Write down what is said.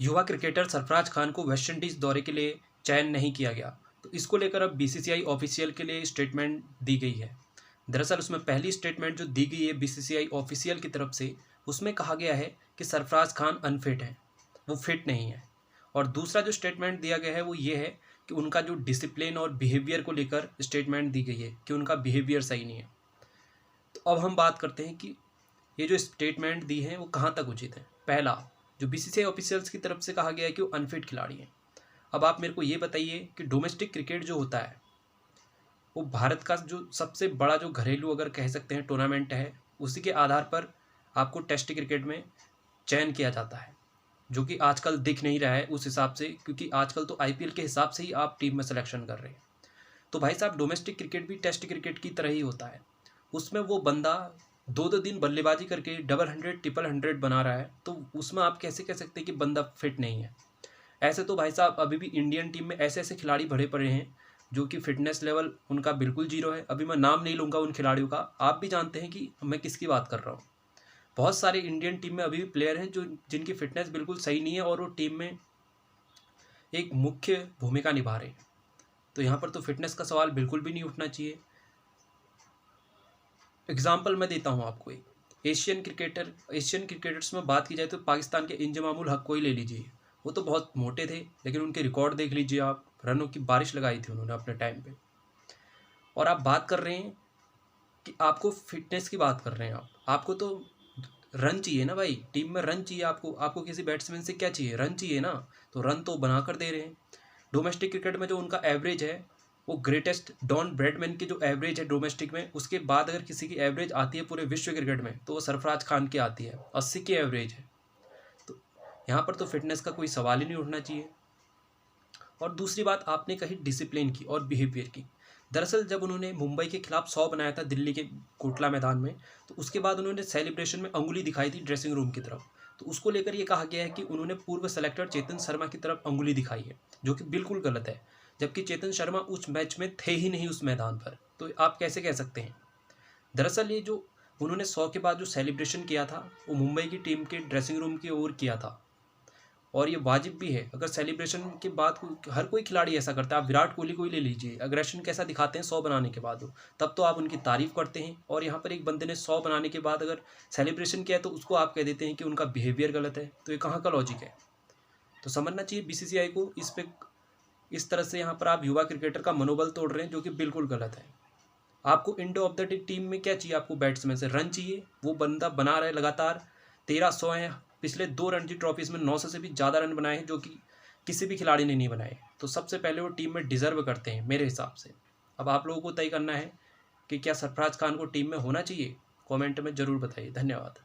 युवा क्रिकेटर सरफराज खान को West Indies दौरे के लिए चयन नहीं किया गया। तो इसको लेकर अब बीसीसीआई ऑफिशियल के लिए स्टेटमेंट दी गई है। दरअसल उसमें पहली स्टेटमेंट जो दी गई है बीसीसीआई ऑफिशियल की तरफ से, उसमें कहा गया है कि सरफराज खान अनफिट हैं, वो फिट नहीं है। और दूसरा जो स्टेटमेंट दिया गया है वो ये है कि उनका जो डिसिप्लिन और बिहेवियर को लेकर स्टेटमेंट दी गई है कि उनका बिहेवियर सही नहीं है। तो अब हम बात करते हैं कि ये जो स्टेटमेंट दी है वो कहाँ तक उचित है। पहला, जो बीसीसीआई ऑफिशियल्स की तरफ से कहा गया है कि वो अनफिट खिलाड़ी हैं। अब आप मेरे को ये बताइए कि डोमेस्टिक क्रिकेट जो होता है वो भारत का जो सबसे बड़ा जो घरेलू अगर कह सकते हैं टूर्नामेंट है, उसी के आधार पर आपको टेस्ट क्रिकेट में चयन किया जाता है, जो कि आजकल दिख नहीं रहा है उस हिसाब से, क्योंकि आजकल तो आईपीएल के हिसाब से ही आप टीम में सिलेक्शन कर रहे हैं। तो भाई साहब, डोमेस्टिक क्रिकेट भी टेस्ट क्रिकेट की तरह ही होता है। उसमें वो बंदा 2-2 दिन बल्लेबाजी करके डबल 100 ट्रिपल 100 बना रहा है, तो उसमें आप कैसे कह सकते हैं कि बंदा फिट नहीं है। ऐसे तो भाई साहब अभी भी इंडियन टीम में ऐसे ऐसे खिलाड़ी भरे पड़े हैं जो कि फिटनेस लेवल उनका बिल्कुल जीरो है। अभी मैं नाम नहीं लूँगा उन खिलाड़ियों का, आप भी जानते हैं कि मैं किसकी बात कर रहा हूँ। बहुत सारे इंडियन टीम में अभी भी प्लेयर हैं जो जिनकी फिटनेस बिल्कुल सही नहीं है और वो टीम में एक मुख्य भूमिका निभा रहे हैं। तो यहाँ पर तो फिटनेस का सवाल बिल्कुल भी नहीं उठना चाहिए। एग्जाम्पल मैं देता हूँ आपको एक एशियन क्रिकेटर्स में बात की जाए तो पाकिस्तान के इंजमामुल हक को ही ले लीजिए। वो तो बहुत मोटे थे, लेकिन उनके रिकॉर्ड देख लीजिए आप, रनों की बारिश लगाई थी उन्होंने अपने टाइम पे। और आप बात कर रहे हैं कि आपको फिटनेस की बात कर रहे हैं, आपको तो रन चाहिए ना भाई, टीम में रन चाहिए। आपको किसी बैट्समैन से क्या चाहिए, रन चाहिए ना। तो रन तो बना कर दे रहे हैं। डोमेस्टिक क्रिकेट में जो उनका एवरेज है वो ग्रेटेस्ट डॉन ब्रैडमैन की जो एवरेज है डोमेस्टिक में, उसके बाद अगर किसी की एवरेज आती है पूरे विश्व क्रिकेट में तो वो सरफराज खान की आती है, 80 की एवरेज है। तो यहाँ पर तो फिटनेस का कोई सवाल ही नहीं उठना चाहिए। और दूसरी बात आपने कही डिसिप्लिन की और बिहेवियर की। दरअसल जब उन्होंने मुंबई के खिलाफ 100 बनाया था दिल्ली के कोटला मैदान में, तो उसके बाद उन्होंने सेलिब्रेशन में अंगुली दिखाई थी ड्रेसिंग रूम की तरफ। तो उसको लेकर ये कहा गया है कि उन्होंने पूर्व सेलेक्टर चेतन शर्मा की तरफ अंगुली दिखाई है, जो कि बिल्कुल गलत है। जबकि चेतन शर्मा उस मैच में थे ही नहीं उस मैदान पर, तो आप कैसे कह सकते हैं। दरअसल ये जो उन्होंने 100 के बाद जो सेलिब्रेशन किया था वो मुंबई की टीम के ड्रेसिंग रूम की ओर किया था, और ये वाजिब भी है। अगर सेलिब्रेशन के बाद हर कोई खिलाड़ी ऐसा करता है, आप विराट कोहली को ही ले लीजिए, अग्रेशन कैसा दिखाते हैं 100 बनाने के बाद, तब तो आप उनकी तारीफ करते हैं। और यहाँ पर एक बंदे ने 100 बनाने के बाद अगर सेलिब्रेशन किया है तो उसको आप कह देते हैं कि उनका बिहेवियर गलत है। तो ये कहाँ का लॉजिक है। तो समझना चाहिए बीसीसीआई को इस पे। इस तरह से यहाँ पर आप युवा क्रिकेटर का मनोबल तोड़ रहे हैं, जो कि बिल्कुल गलत है। आपको Indo of the day team में क्या चाहिए, आपको बैट्समैन से रन चाहिए। वो बंदा बना रहा है लगातार 1300 हैं, पिछले 2 रणजी ट्रॉफीज़ में 900 से भी ज़्यादा रन बनाए हैं, जो कि किसी भी खिलाड़ी ने नहीं बनाए। तो सबसे पहले वो टीम में डिज़र्व करते हैं मेरे हिसाब से। अब आप लोगों को तय करना है कि क्या सरफराज खान को टीम में होना चाहिए। कमेंट में ज़रूर बताइए। धन्यवाद।